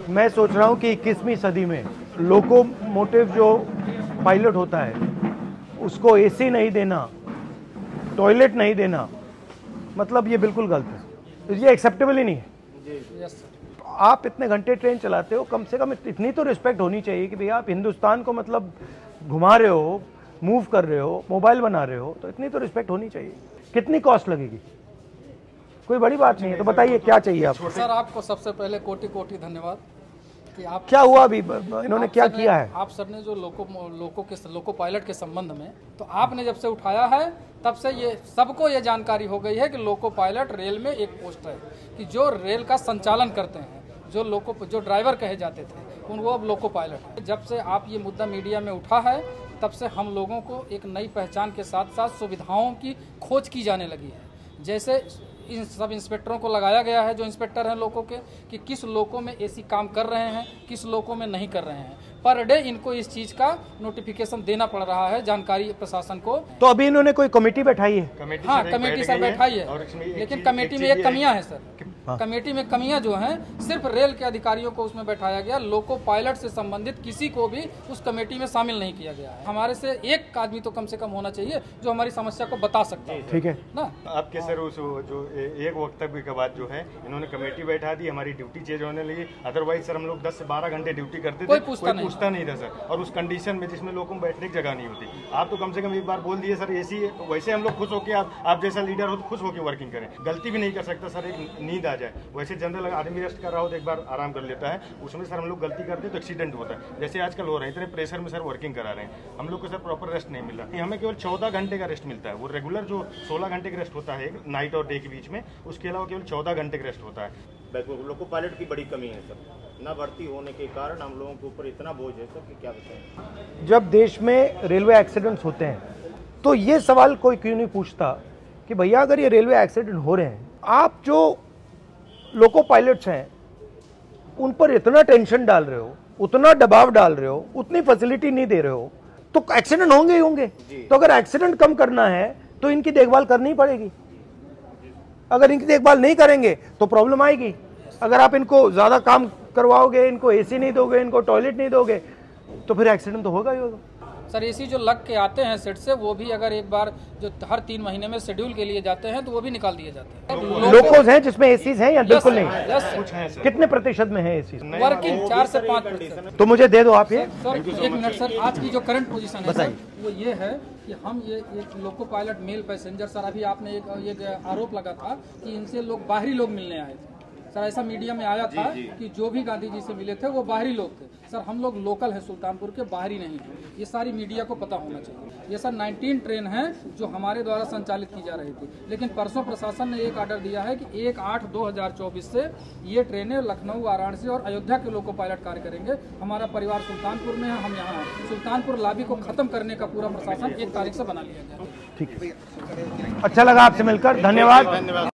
मैं सोच रहा हूँ कि 21वीं सदी में लोकोमोटिव जो पायलट होता है उसको एसी नहीं देना, टॉयलेट नहीं देना, मतलब ये बिल्कुल गलत है, ये एक्सेप्टेबल ही नहीं है। आप इतने घंटे ट्रेन चलाते हो, कम से कम इतनी तो रिस्पेक्ट होनी चाहिए कि भैया आप हिंदुस्तान को मतलब घुमा रहे हो, मूव कर रहे हो, मोबाइल बना रहे हो, तो इतनी तो रिस्पेक्ट होनी चाहिए। कितनी कॉस्ट लगेगी? कोई बड़ी बात नहीं है, तो बताइए क्या चाहिए आपको? सर आपको सबसे पहले कोटि कोटि धन्यवाद कि आप क्या हुआ अभी, इन्होंने क्या किया है? आप सर ने जो लोको पायलट के संबंध में तो आपने जब से उठाया है तब से ये सबको ये जानकारी हो गई है कि लोको पायलट रेल में एक पोस्ट है कि जो रेल का संचालन करते हैं, जो ड्राइवर कहे जाते थे वो अब लोको पायलट है। जब से आप ये मुद्दा मीडिया में उठा है तब से हम लोगों को एक नई पहचान के साथ साथ सुविधाओं की खोज की जाने लगी है। जैसे इन सब इंस्पेक्टरों को लगाया गया है, जो इंस्पेक्टर हैं लोको के, कि किस लोको में एसी काम कर रहे हैं, किस लोको में नहीं कर रहे हैं। पर डे इनको इस चीज का नोटिफिकेशन देना पड़ रहा है जानकारी प्रशासन को। तो अभी इन्होंने कोई कमेटी बैठाई है? हाँ, कमेटी सर बैठाई है, लेकिन कमेटी में एक कमियां है सर। कमेटी में कमियां जो हैं, सिर्फ रेल के अधिकारियों को उसमें बैठाया गया, लोको पायलट से संबंधित किसी को भी उस कमेटी में शामिल नहीं किया गया है। हमारे से एक आदमी तो कम से कम होना चाहिए जो हमारी समस्या को बता सकता है। ठीक है ना? आपके सर उस जो एक वक्तव्य के बाद जो है इन्होंने कमेटी बैठा दी, हमारी ड्यूटी चेंज होने लगी। अदरवाइज सर हम लोग 10 से 12 घंटे ड्यूटी करते थे, कोई पूछता नहीं था सर। और उस कंडीशन में जिसमें लोगों को बैठने की जगह नहीं होती, आप तो कम से कम एक बार बोल दिए सर एसी है, तो वैसे हम लोग खुश होकर आप जैसा लीडर हो तो खुश होकर वर्किंग करें। गलती भी नहीं कर सकता सर, एक नींद आ जाए। वैसे जनरल आदमी रेस्ट कर रहा हो तो एक बार आराम कर लेता है, उसमें सर हम लोग गलती करते तो एक्सीडेंट होता है। जैसे आजकल हो रहे हैं, इतने प्रेशर में सर वर्किंग करा रहे हैं, हम लोग को सर प्रॉपर रेस्ट नहीं मिल रहा। हमें केवल 14 घंटे का रेस्ट मिलता है। वो रेगुलर जो 16 घंटे का रेस्ट होता है नाइट और डे के बीच में, उसके अलावा केवल 14 घंटे का रेस्ट होता है। लोको पायलट की बड़ी कमी है सर, न भर्ती होने के कारण हम लोगों के ऊपर इतना बोझ है सर कि क्या बताएं। जब देश में रेलवे एक्सीडेंट्स होते हैं तो ये सवाल कोई क्यों नहीं पूछता कि भैया अगर ये रेलवे एक्सीडेंट हो रहे हैं, आप जो लोको पायलट्स हैं उन पर इतना टेंशन डाल रहे हो, उतना दबाव डाल रहे हो, उतनी फैसिलिटी नहीं दे रहे हो, तो एक्सीडेंट होंगे ही होंगे। तो अगर एक्सीडेंट कम करना है तो इनकी देखभाल करनी पड़ेगी। अगर इनकी देखभाल नहीं करेंगे तो प्रॉब्लम आएगी। अगर आप इनको ज्यादा काम करवाओगे, इनको एसी नहीं दोगे, इनको टॉयलेट नहीं दोगे, तो फिर एक्सीडेंट तो होगा ही होगा। सर एसी जो लग के आते हैं सेट से, वो भी अगर एक बार जो हर 3 महीने में शेड्यूल के लिए जाते हैं तो वो भी निकाल दिए जाते हैं। लोकोज हैं जिसमें एसीज हैं या बिल्कुल नहीं? कुछ हैं सर। कितने प्रतिशत में है एसी? वर्किंग 4 से 5%। तो मुझे दे दो आप ये। सर 1 मिनट सर, आज की जो करंट पोजीशन है सर वो ये है कि हम ये एक loco pilot mail passenger, sir अभी आपने एक आरोप लगा था कि इनसे लोग बाहरी लोग मिलने आए थे। सर ऐसा मीडिया में आया था कि जो भी गांधी जी से मिले थे वो बाहरी लोग थे। सर हम लोग लोकल हैं, सुल्तानपुर के, बाहरी नहीं हैं। ये सारी मीडिया को पता होना चाहिए। ये सर 19 ट्रेन हैं जो हमारे द्वारा संचालित की जा रही थी, लेकिन परसों प्रशासन ने एक आर्डर दिया है कि 1/8/2024 से ये ट्रेनें लखनऊ, वाराणसी और अयोध्या के लोको पायलट कार्य करेंगे। हमारा परिवार सुल्तानपुर में है, हम यहाँ हैं। सुल्तानपुर लॉबी को खत्म करने का पूरा प्रशासन 1 तारीख से बना लिया गया। ठीक है, अच्छा लगा आपसे मिलकर, धन्यवाद।